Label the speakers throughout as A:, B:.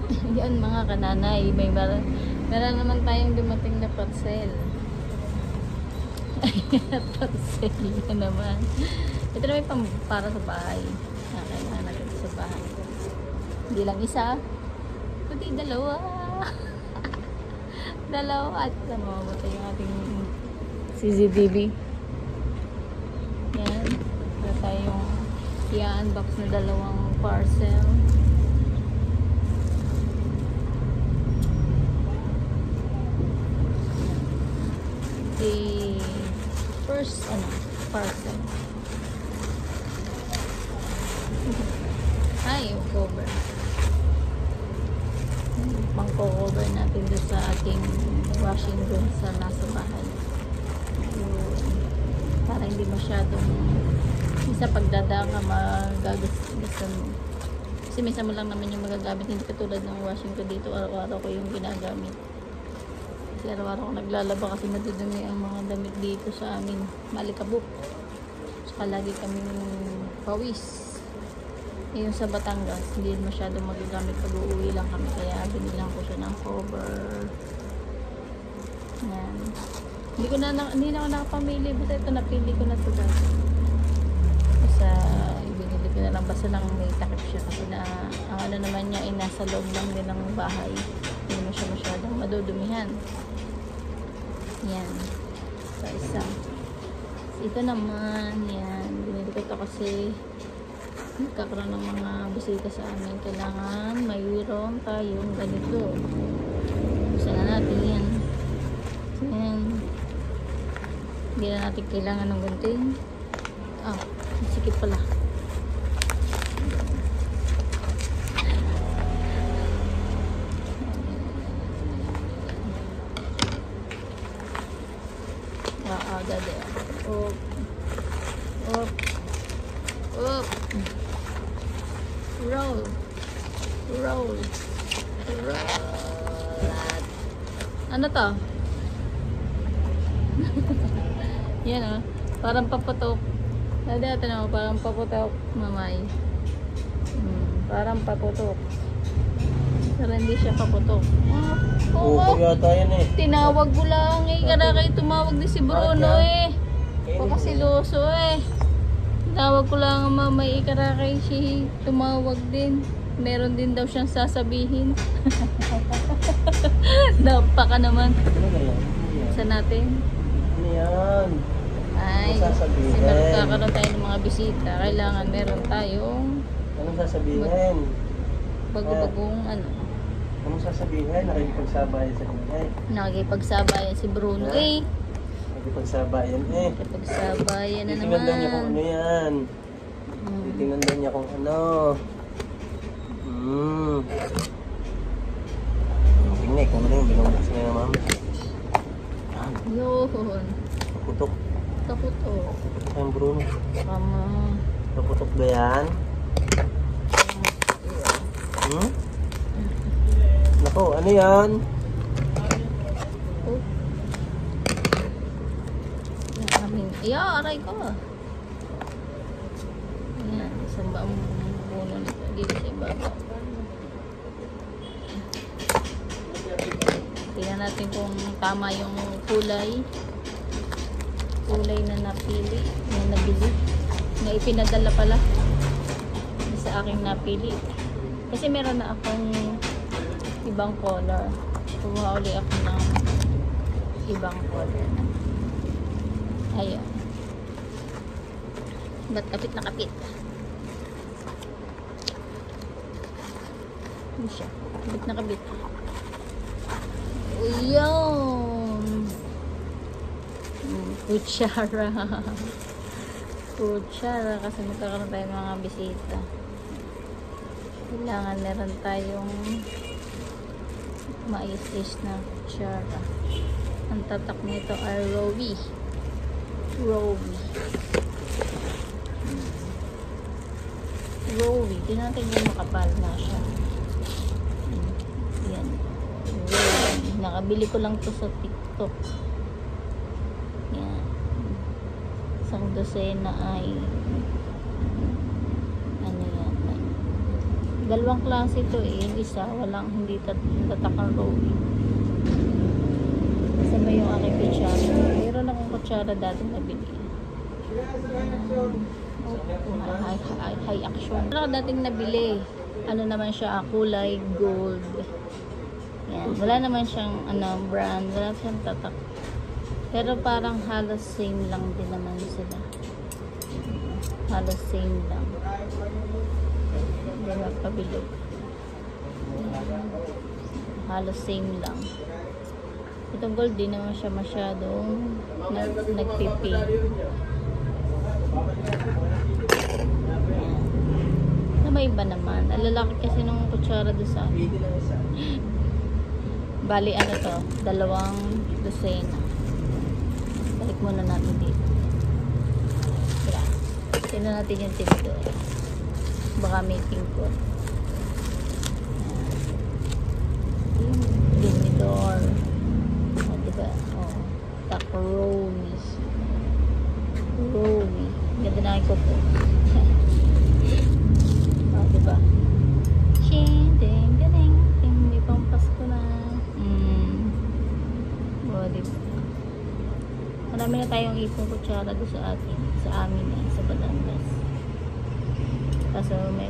A: Yan mga kananay, meron naman tayong dumating na parcel. Parcel yan naman. Ito na may para sa bahay. Kailangan natin sa bahay. Hindi lang isa, kundi dalawa. Dalawa at mamamatay yung ating CCTV. Yan. Ito tayong i-unbox na dalawang parcel. First parcel. Ay, yung cover. Pang-cover natin doon sa ating washing room sa nasa bahay. Para hindi masyadong isa pagdada ka magagastos mo. Kasi minsan mo lang naman yung magagamit, hindi katulad ng washing ko dito, araw-araw ko yung ginagamit. Kasi araw-araw ko naglalaba kasi madudumi ang mga damit dito sa amin. Malikabok. Saka lagi kaming pawis. Yung sa Batangas, hindi masyadong magagamit pag uuwi lang kami. Kaya binilang ko siya ng cover. Yan. Hindi na ako nakapamili. Basta ito napili ko na ito guys. Basta ibinili ko na lang. Basta lang may takip siya. Kasi na, ang ano naman niya ay nasa loob lang din ng bahay. Hindi mo siya masyadong madudumihan. Yan. Sa isa. Ito naman. Yan. Binili ko ito kasi nagkakaroon ng mga bisita sa amin. Kailangan mayroon tayong ganito. Gusto na natin yan. Yan. Hindi na natin kailangan ng gunting. Sikip pala. Agad eh. Up. Roll. Ano to? Yan parang paputok. Dati na parang paputok, mamay. Parang paputok. Pero hindi siya paputok.
B: Oo, yata yan eh.
A: Tinawag ko lang eh. Kaya kayo tumawag din si Bruno eh. Pakasiloso eh. Tinawag ko lang ang mamay ikarakay siya tumawag din. Meron din daw siyang sasabihin. Napaka naman. Sa natin.
B: Ano yan?
A: Ay, kasi magkakaroon tayo ng mga bisita. Kailangan meron tayong
B: anong sasabihin?
A: Bago-bagong
B: Anong sasabihin? Nakikipagsabayan sa kanya eh.
A: Nakikipagsabayan si Bruno eh.
B: Nakikipagsabayan eh.
A: Nakikipagsabayan na naman.
B: Titingnan daw niya kung ano yan. Titingnan daw niya kung ano. Tingnan kung ano yung binungas niya na ma'am.
A: Yun.
B: Kaputok.
A: Kaputok.
B: Kaputok yung Bruno.
A: Tama.
B: Kaputok ba yan? Nako, ano yan?
A: Aray ko. Ayan, isang baong puno nito. Dito sa ibabaw. Tingnan natin kung tama yung kulay. Kulay na napili. Na nabili. Na ipinadala pala. Sa aking napili. Kasi meron na akong ibang color. Kumuha uli ako ng ibang color. Ayun. Ba't kapit na kapit? Ano siya? Kapit na kapit. Uyong! Kutsara. Kutsara kasi magkakaroon tayo mga bisita. Kailangan meron tayong mais-is na kutsara. Ang tatak nito ay Rowie. Rowie. Tingnan natin yung makapal na siya. Yan. Rowie. Nakabili ko lang to sa TikTok. Yan. Isang dosena ay ano yan. Dalawang klase ito eh. Yung isa, walang hindi tatakang rolling. Kasama yung aking kutsara. Mayroon akong kutsara dati nabili. High action. Ano ako dating nabili? Ano naman siya, kulay gold. Yan. Wala naman siyang brand. Wala siyang tatak. Pero parang halos same lang din naman sila. Halos same lang. Hindi magpabilog. Halos same lang. Itong gold din naman siya masyadong nagpipi. Na may iba naman. Alalaki kasi nung kutsara doon sa bali ano to, 2 dosena. Balik muna natin dito. Tira. Tingnan natin yung tinidor. Baka may tingkot. Yung tinidor. O, diba? O, Takromi. Romi. Ganda na ko po. O, diba? Ching, ding, galing. May pang Pasko na. O, diba? Marami na tayong ipong kutsara doon sa amin sa Batangas. Kaso may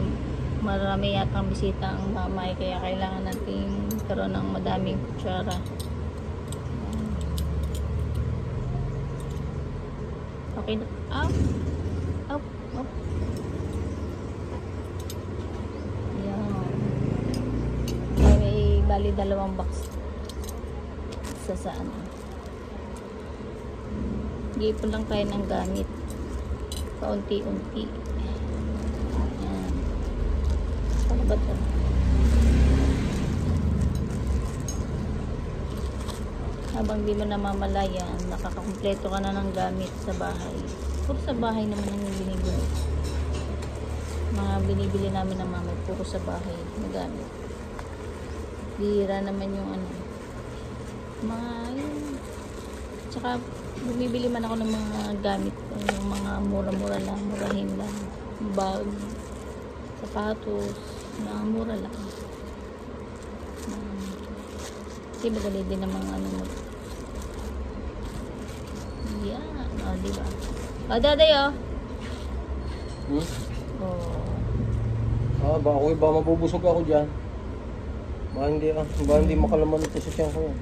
A: marami yatang bisita ang mamay kaya kailangan natin karoon ng madaming kutsara. Okay na. Up. Yan. May bali 2 box sa ano. Giipon lang tayo ng gamit. Kaunti-unti. Ayan. Ano ba ito? Habang di mo namamalayan, nakakakumpleto ka na ng gamit sa bahay. Puro sa bahay naman ang binibili. Mga binibili namin ng mama, puro sa bahay na gamit. Bihira naman yung mga yun. Tsaka bumibili man ako ng mga gamit ko, yung mga mura-mura lang, murahin lang. Bag, sapatos, na mura lang. Kasi madali din ng mga mo. Yan, o, diba? O, daday, o. O.
B: Baka mabubusog ako dyan. Baka hindi makalaman ito sa tiyan ko yan.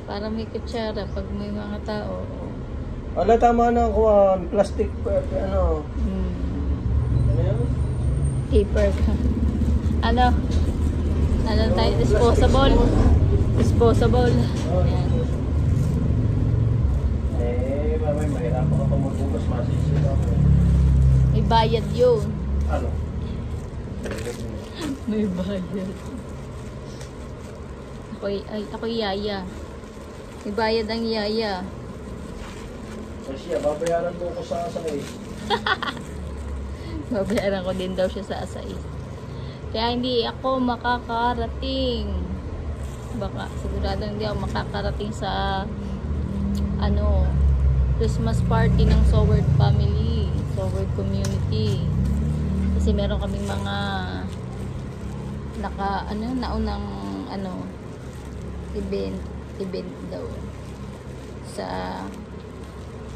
A: Para may kutsara pag may mga tao.
B: Ala, tama na ako. Plastic, ano. Ano yan?
A: Paper. Ano tayo? Disposable. Ayan.
B: Mamay, mahirapan ka pa magbukas. Masisip ako.
A: May bayad yun.
B: Ano?
A: May bayad. Ako yaya. May bayad ang yaya.
B: Siya, babayaran mo ko sa asay.
A: Babayaran ko din daw siya sa asay. Kaya hindi ako makakarating. Baka sigurado hindi ako makakarating sa Christmas party ng Soward family, Soward community. Kasi meron kaming mga naunang event daw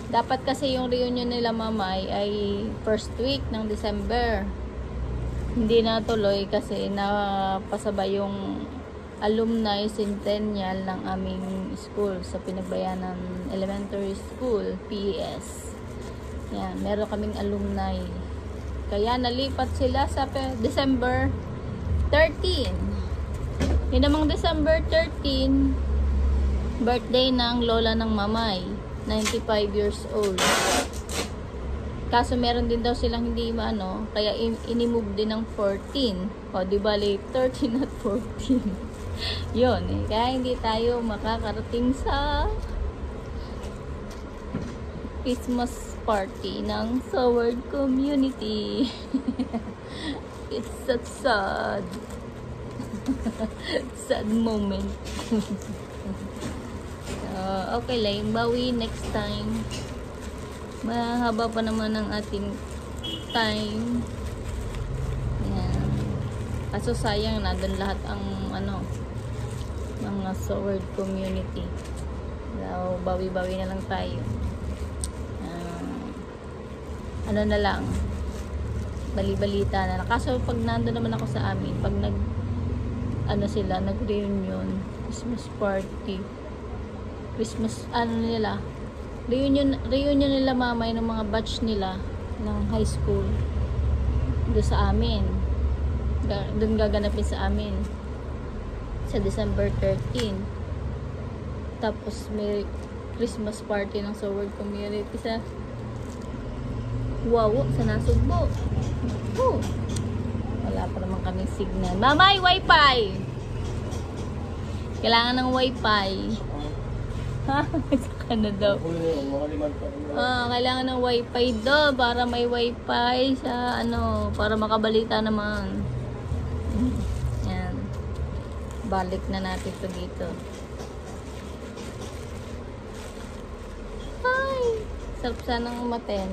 A: dapat kasi yung reunion nila mamay ay first week ng December. Hindi natuloy kasi napasabay yung alumni centennial ng aming school sa Pinagbayanan Elementary School, PES. Yan, meron kaming alumni. Kaya nalipat sila sa December 13. Yun namang December 13, birthday ng lola ng mamay, 95 years old. Kaso meron din daw silang hindi kaya inimove din ng 14. O, di bali 13 at 14. Yun eh. Kaya hindi tayo makakarating sa Christmas party ng Soward community. It's so sad. Sad moment. Okay lang, bawi next time. Mahaba pa naman ang ating time. Ayan. Kaso sayang, nandun lahat ang ano, mga Sword community. So, bawi-bawi na lang tayo. Ano na lang, bali-balita na lang. Kaso pag nandun naman ako sa amin, pag ano sila, nag-reunion, Christmas party, Christmas, ano nila, reunion nila mamay ng mga batch nila ng high school doon sa amin. Doon gaganapin sa amin sa December 13. Tapos may Christmas party ng Sword community sa Wawo, sa Nasugbo. Wala pa naman kaming signal. Mamay, wifi! Kailangan ng wifi. Ha? Saka na daw. Kailangan ng wifi daw para may wifi sa ano, para makabalita naman. Yan. Balik na natin ito dito. Hi! Sarap sanang umaten.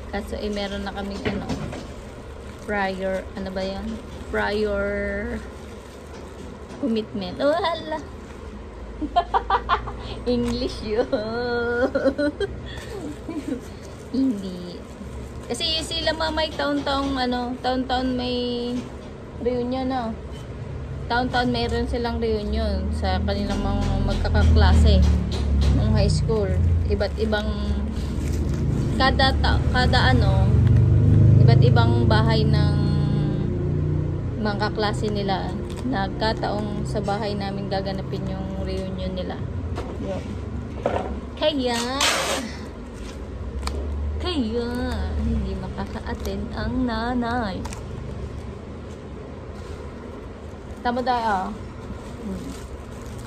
A: Kaso meron na kaming ano, prior, ano ba yan? Prior commitment. Oh, hala! English yun. Hindi. Kasi sila mamay taon-taon ano, taon-taon may reunion, no? Taon-taon mayroon silang reunion sa kanilang mga magkakaklase ng high school. Iba't ibang kada ano, iba't ibang bahay ng mga kaklase nila. Nagkataong sa bahay namin gaganapin yung reunion nila. Yun. Kaya hindi makaka-attend ang nanay. Tama tayo.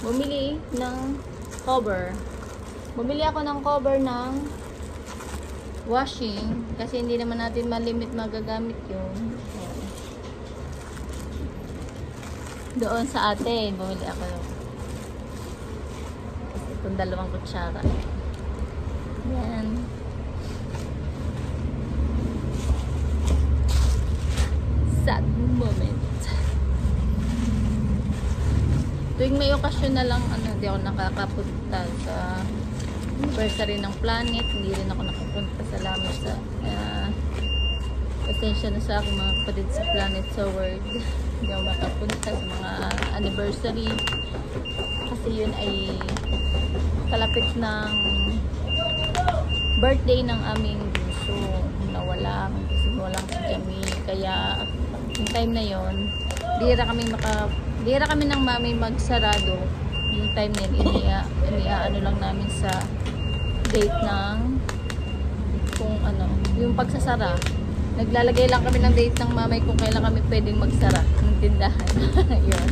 A: Bumili ng cover. Bumili ako ng cover ng washing kasi hindi naman natin malimit magagamit yun. Ayan. Doon sa atin bumili ako itong 2 kutsara. Yan. Sad moment. Tuwing may okasyon na lang hindi ako nakakapunta sa anniversary ng Planet, hindi rin ako nakapunta. Salamat sa pasensya na sa aking mga kapatid sa Planet Sword. Hindi ako makapunta sa mga anniversary kasi yun ay kalapit ng birthday ng aming bunso na kasi walang si Jamie. Kaya yung time na yun, dira kami ng mami magsarado. Yung time na yun, ano lang namin sa date ng kung ano, yung pagsasara. Naglalagay lang kami ng date ng mamay kung kailan kami pwedeng magsara ng tindahan. Yun.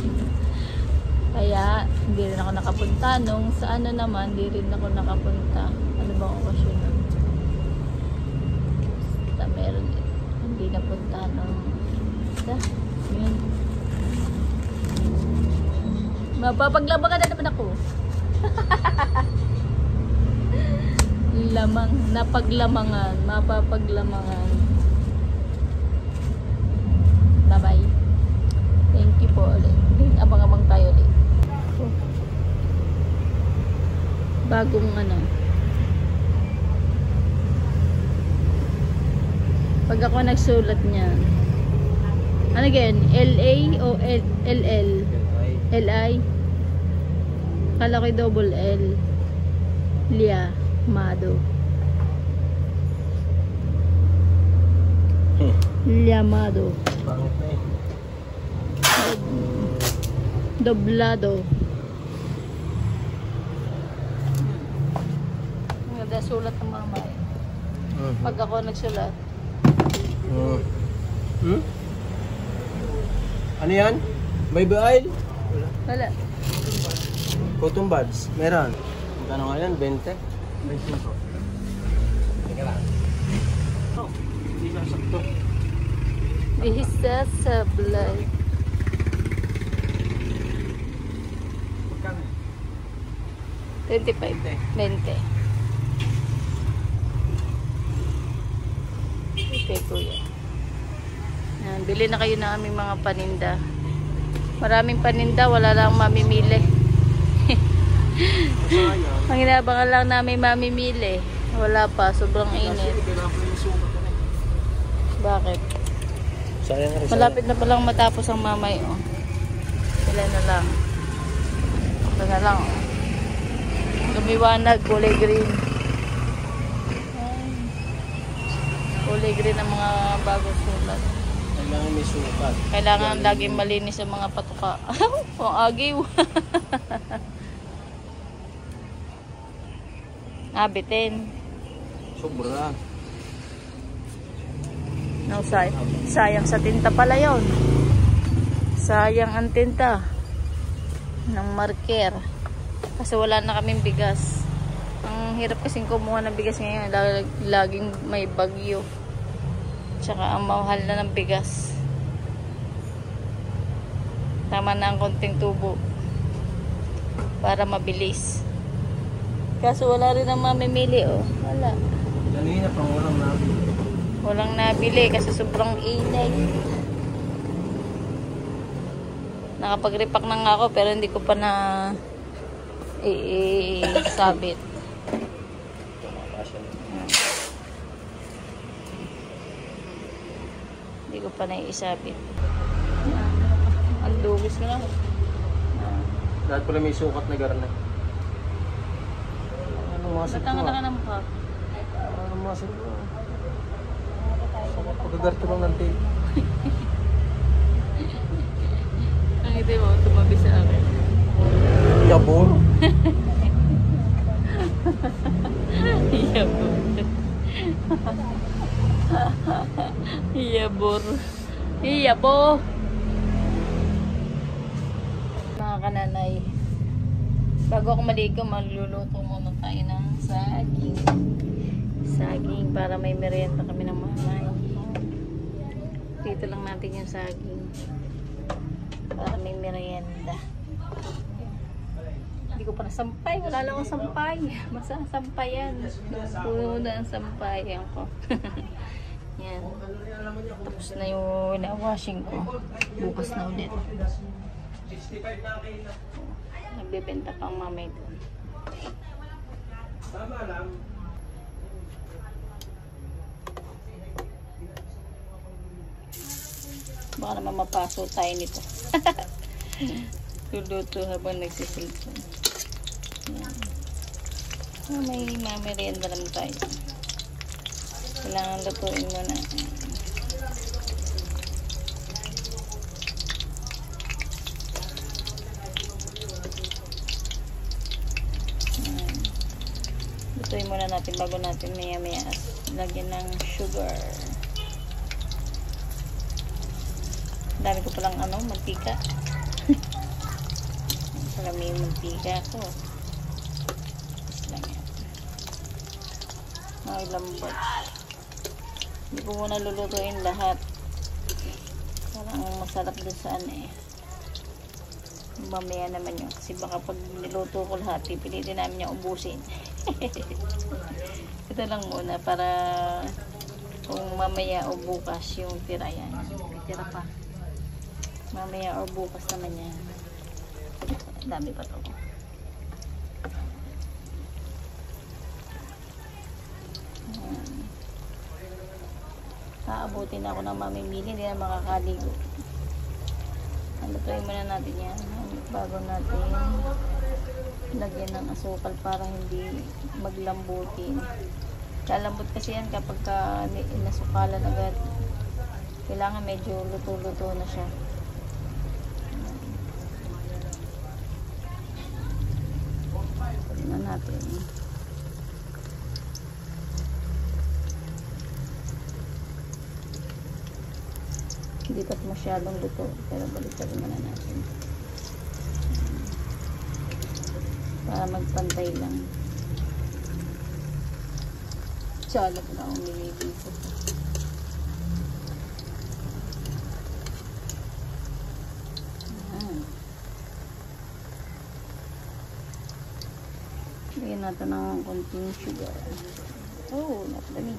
A: Kaya hindi rin ako nakapunta nung sa ano naman, hindi rin ako nakapunta. Ano bang okasyon nun? Basta meron hindi napunta nung yun. Mapapaglabangan na naman ako. Napaglamangan, mapapaglamangan. Bye-bye. Thank you po ulit. Abang-abang tayo ulit. Bagong ano. Pag ako nagsulat niya. Ano again? LA o LL? LI? Kala ko'y double L. Lia Mado. Liamado.
B: Pangit na eh.
A: Doblado. Maganda sulat ng mama eh. Pag ako nagsulat.
B: Ano yan? Baby oil?
A: Wala.
B: Cotton buds? Meron. Magkano nga yan? 20? 25. Teka lang. Oh, hindi ka sakto.
A: Isa sa blay.
B: Magkano?
A: 25. 20. Okay, kuya. Yan, bili na kayo ng aming mga paninda. Maraming paninda, wala lang mamimili. Ang inabangan lang namin mamimili. Wala pa, sobrang init. Bakit?
B: Sayang rin.
A: Malapit na palang matapos ang mamay, oh. Sila na lang. Ito na lang, oh. Lumiwanag, kulay green. Ay. Kulay green ang mga bagong sulat.
B: Kailangan may sukat.
A: Kailangan laging malinis ang mga patuka. Ang agiw. Nabitin.
B: Sobra.
A: No, sayang sa tinta pala yon. Sayang ang tinta ng marker. Kasi wala na kaming bigas. Ang hirap kasing kumuha ng bigas ngayon. Laging may bagyo. Tsaka ang mahal na ng bigas. Tama na ang konting tubo para mabilis. Kaso wala rin ang mamimili, oh. Wala.
B: Kanina pang walang nabili.
A: Walang nabili kasi sobrang inay. Nakapag-repack na nga ako pero hindi ko pa na sabit. Hindi ko pa na isabit. Ang dugis na lang.
B: Lahat pala may sukat na garna. Anong masin ko?
A: Matanga ka ng mukha.
B: Anong masin ko? Pagkagarto lang ng tape.
A: Ang ito mo, tumabi sa akin.
B: Yabor.
A: Yabor. Yabor. Yabo. Mga kananay, bago ako maligo, maluluto muna tayo ng saging. Saging para may merienda kami ng mamay. Dito lang natin yung saging para may merienda. Hindi ko pa nasampay, wala lang akong sampay. Masasampayan. Puno na ang sampayan ko. Yan. Tapos na yung na-washing ko. Bukas na ulit. Nagbebenta pa ang mamay doon. Baka naman mapaso tayo nito. Luluto habang nagsisilpon. May merienda lang tayo. Kailangan lutuin muna. Lutuin muna natin bago natin maya-maya lagyan ng sugar. Dami ko palang mantika. Marami yung mantika ko. Tapos lang yan. Ay, lambot. Hindi ko muna lulutuin lahat. Parang masarap dun sa mamaya naman yun. Kasi baka pag niluto ko lahat, pipilitin namin yung ubusin. Ito lang muna para kung mamaya o bukas yung tira yan. May tira pa. Mamaya o bukas naman yan. Dami pa to. Aabutin ako ng mamimili, hindi na makakaligo. Lutuin muna natin yan bago natin lagyan ng asukal para hindi maglambutin. Lalambot kasi yan kapag nasukalan agad. Kailangan medyo luto-luto na siya. Tingnan natin. Hindi pa masyadong luto, pero balik-balik muna natin. Para magpantay lang. Salag na akong nililito. Lagyan natin ng konting sugar. Oh, napdami.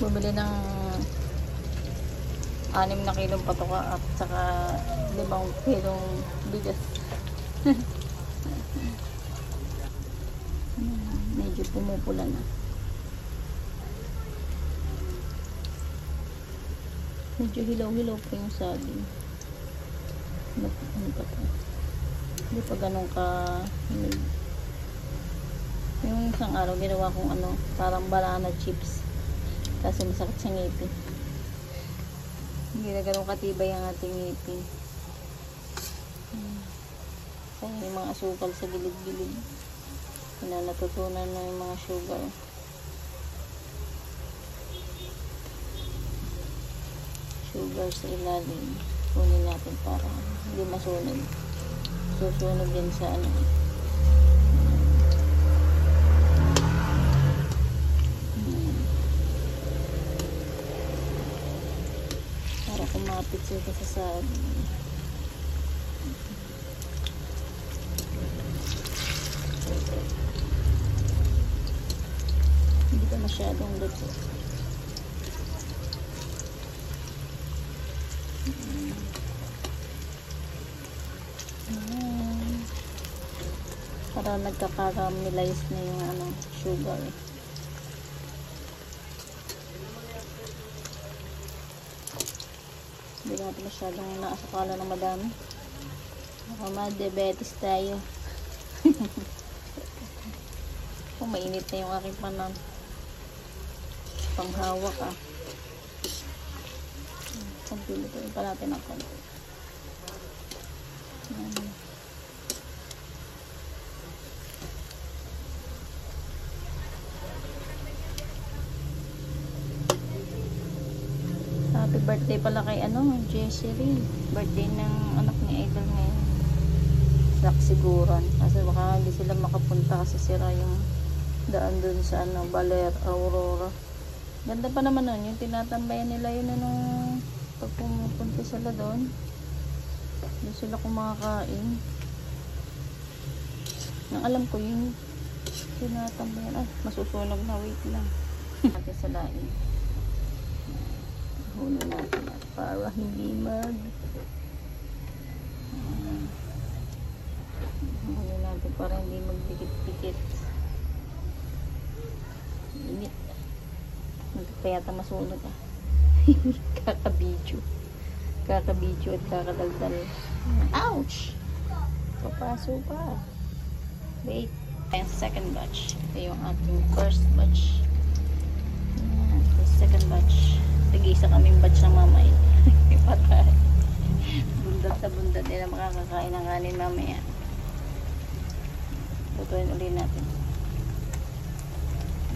A: bumili ng 6 na kilong patoka at saka 5 kilong bigas. Medyo pumupula na. Medyo hilaw-hilaw pa yung saging. Ano pa to? Hindi pa ganun ka yung isang araw ginawa kong parang banana chips kasi masakit sa ngipin. Hindi na ganun katibay ang ating ngipin. Kaya yung mga asukal sa gilid-gilid natutunan na yung mga sugar. Sugar sa ilalim kunin natin para hindi masunog. Susunog yan sa para kumapit sila sa saging. Hindi pa masyadong luto. Para nagka-caramelize na yung sugar. Hindi natin masyadong naasakala ng madami. Baka ma-diabetes tayo. Kung mainit na yung aking panghawak Pagpilitin pa natin ang konti. Happy birthday pala kay Jessie Rin. Birthday ng anak ni Idol ngayon. Naksiguran. Kasi baka hindi sila makapunta kasi sira yung daan dun sa Baler, Aurora. Ganda pa naman nun. Yung tinatambayan nila yun pag pumupunta sila doon. Doon sila kumakain. Nang alam ko yung tinatambayan. Ay, masusunog na. Wait lang. Natin sa lain. Hulo natin at para hindi hulo natin para hindi magdikit-dikit. Init. Kaya yata masunog kakabidyo at kakadaldal. Ouch! Papaso pa. Wait. Ayan, second batch. Ito yung ating first batch. Second batch. Nag-isa kaming batch ng mamay. Patay. Bundat na bundat. Hindi na makakakain ng kanin mamaya. Lutuin ulit natin.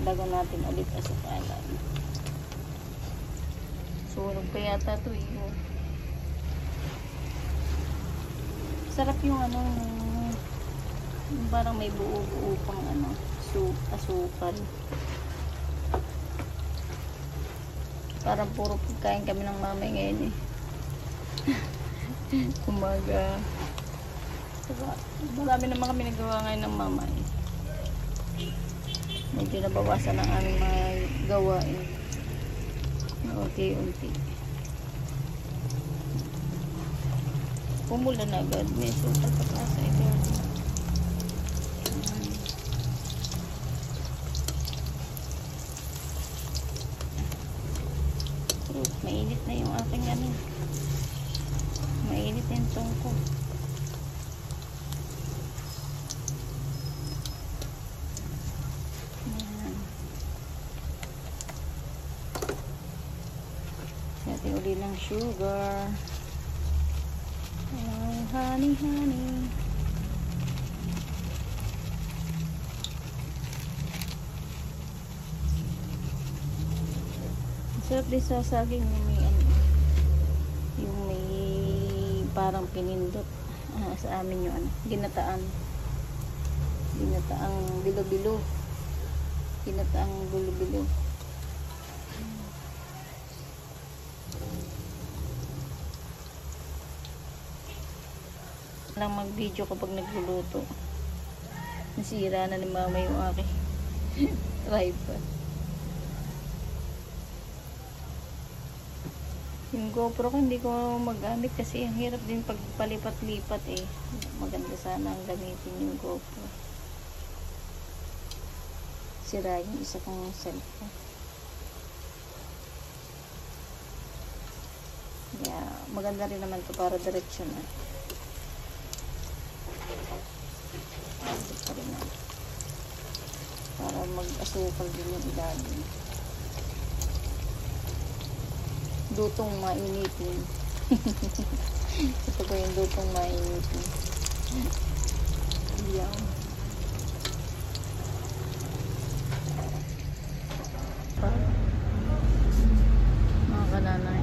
A: Lagan natin ulit asukalan. Sunog pa yata ito Sarap yung yung parang may buo-buo pang asukal. Parang puro pagkain kami ng mamay ngayon Umaga. Marami naman kami nagawa ngayon ng mamay. Medyo nabawasan ang aming mga gawain. Unti-unti. Pumula na agad. May sukal pa sa ito. Mainit na yung aking mainit na yung tungko. Natin uli ng sugar. Oh, honey. Sarap din sa saging yung may parang pinindot sa amin yung ginataang bilo-bilo. Ginataang bilo-bilo. Lang mag-video kapag nagluluto. Nasira na ni mama yung aking tripod. Yung GoPro ko hindi ko magamit kasi ang hirap din pagpalipat-lipat eh. Maganda sana ang gamitin yung GoPro. Sira yung isa kong cellphone. Yeah, maganda rin naman to para diretso na. Pa rin na. Para mag-asukal din yung ilalim. Dutong mainitin. Ito ko yung dutong mainitin. Yan. Mga kananay.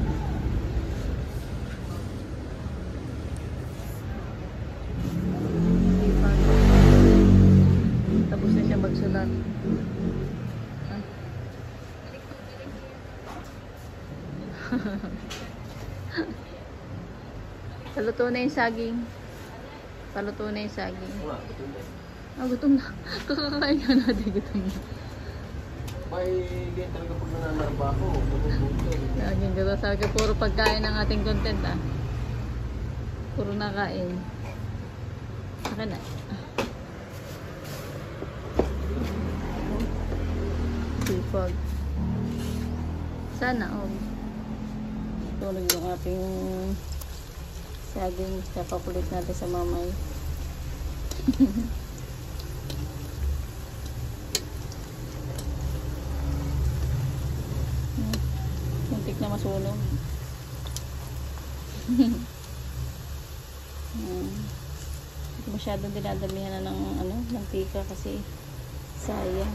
A: Tapos na siya magsulat. Paluto na yung saging. Paluto na yung saging. Ah, gutom na. Kakakain ka natin, gutom na.
B: May ganyan talaga pag nananarbaho.
A: Laging gutom. Sabi ko, puro pagkain ang ating content ah. Puro nakain. Saka na. Sipag. Sana, oh. Tulog yung ating saging. Kapakulit natin sa mamay. Muntik na masunog. Hindi masyadong dinadamihan na ng mantika kasi sayang.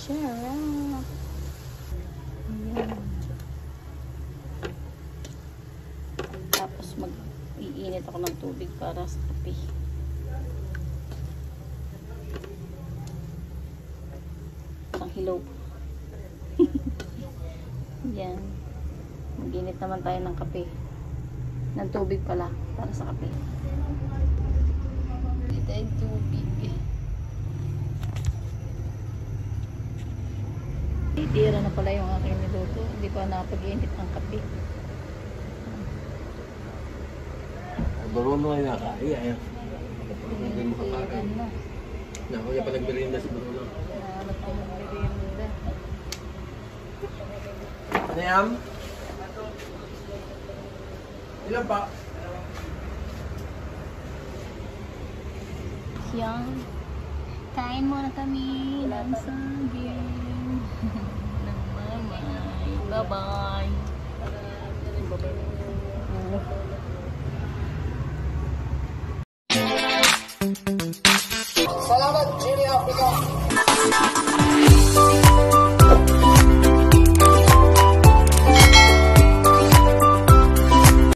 A: Sarap. Ayan. Tapos mag-iinit ako ng tubig para sa kape. Ang hilaw. Yan. Mag-init naman tayo ng kape. Ng tubig pala para sa kape. Ito yung tubig. Tira na pala yung aking niluto. Hindi pa nakapag-init ng kape.
B: Baruno ay nakaaya. Hindi mo kapakain. Nakuya pa nagbirinda si Baruno.
A: Nahanap ako mag-merienda.
B: Nayam? Ilan pa?
A: Yan. Kain muna kami ng saging. Ng mamay. Bye-bye.
B: Salamat, Jenny Africa.